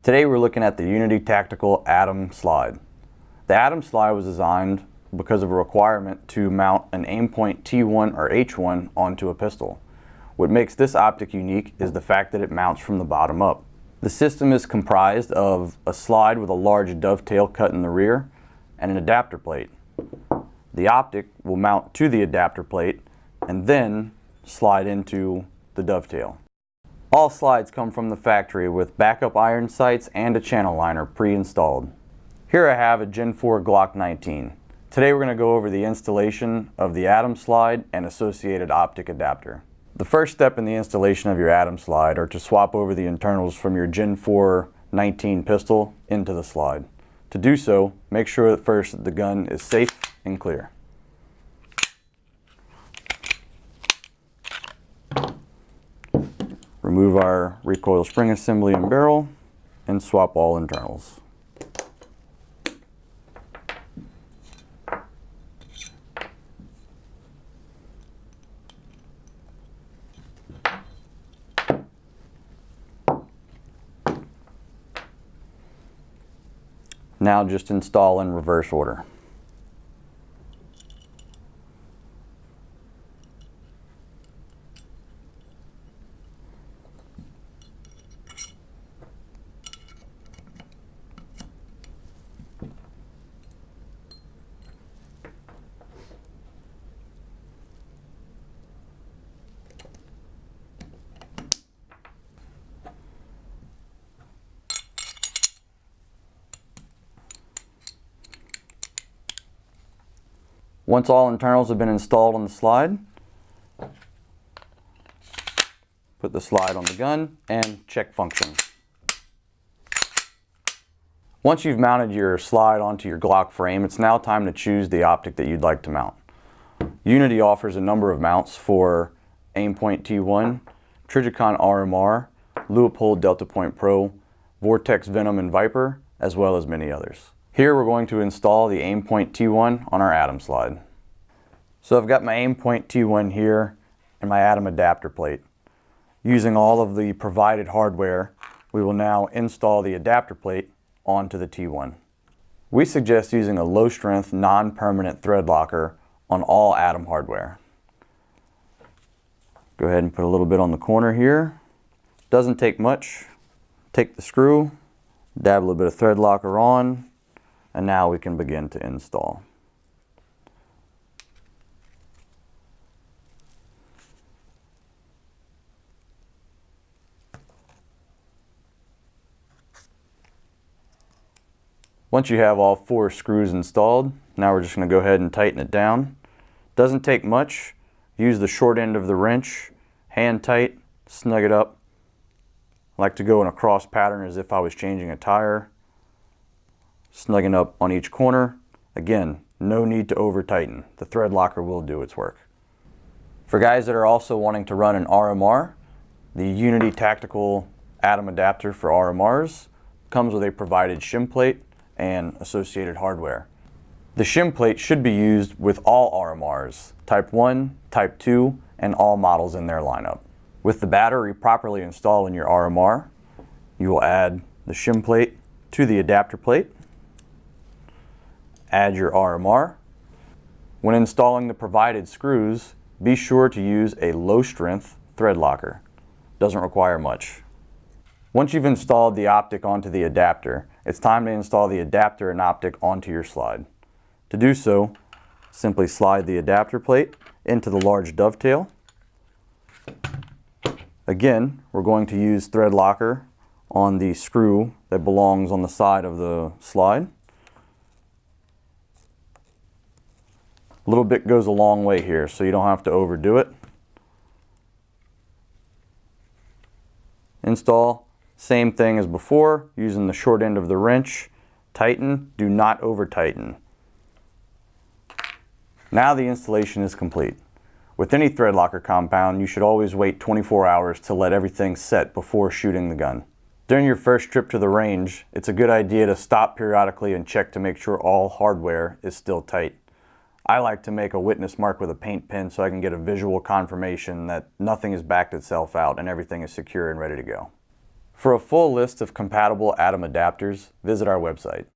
Today we're looking at the Unity Tactical Atom Slide. The Atom Slide was designed because of a requirement to mount an aimpoint T1 or H1 onto a pistol. What makes this optic unique is the fact that it mounts from the bottom up. The system is comprised of a slide with a large dovetail cut in the rear and an adapter plate. The optic will mount to the adapter plate and then slide into the dovetail. All slides come from the factory with backup iron sights and a channel liner pre-installed. Here I have a Gen 4 Glock 19. Today we're going to go over the installation of the Atom Slide and associated optic adapter. The first step in the installation of your Atom Slide are to swap over the internals from your Gen 4 19 pistol into the slide. To do so, make sure that first the gun is safe and clear. Remove our recoil spring assembly and barrel and swap all internals. Now just install in reverse order. Once all internals have been installed on the slide, put the slide on the gun and check function. Once you've mounted your slide onto your Glock frame, it's now time to choose the optic that you'd like to mount. Unity offers a number of mounts for aimpoint T1, Trijicon RMR, Leupold Delta Point Pro, Vortex Venom and Viper, as well as many others. Here we're going to install the aimpoint T1 on our Atom Slide. So I've got my aimpoint T1 here and my Atom adapter plate. Using all of the provided hardware, we will now install the adapter plate onto the T1. We suggest using a low strength, non-permanent thread locker on all Atom hardware. Go ahead and put a little bit on the corner here. Doesn't take much. Take the screw, dab a little bit of thread locker on, and now we can begin to install. Once you have all 4 screws installed, now we're just going to go ahead and tighten it down. Doesn't take much. Use the short end of the wrench, hand tight, snug it up. I like to go in a cross pattern as if I was changing a tire. Snugging up on each corner. Again, no need to over tighten. The thread locker will do its work. For guys that are also wanting to run an RMR, the Unity Tactical Atom Adapter for RMRs comes with a provided shim plate and associated hardware. The shim plate should be used with all RMRs, Type 1, Type 2, and all models in their lineup. With the battery properly installed in your RMR, you will add the shim plate to the adapter plate. Add your RMR. When installing the provided screws, be sure to use a low strength thread locker. Doesn't require much. Once you've installed the optic onto the adapter, it's time to install the adapter and optic onto your slide. To do so, simply slide the adapter plate into the large dovetail. Again, we're going to use thread locker on the screw that belongs on the side of the slide. A little bit goes a long way here, so you don't have to overdo it. Install, same thing as before, using the short end of the wrench. Tighten, do not over tighten. Now the installation is complete. With any thread locker compound, you should always wait 24 hours to let everything set before shooting the gun. During your first trip to the range, it's a good idea to stop periodically and check to make sure all hardware is still tight. I like to make a witness mark with a paint pen so I can get a visual confirmation that nothing has backed itself out and everything is secure and ready to go. For a full list of compatible Atom adapters, visit our website.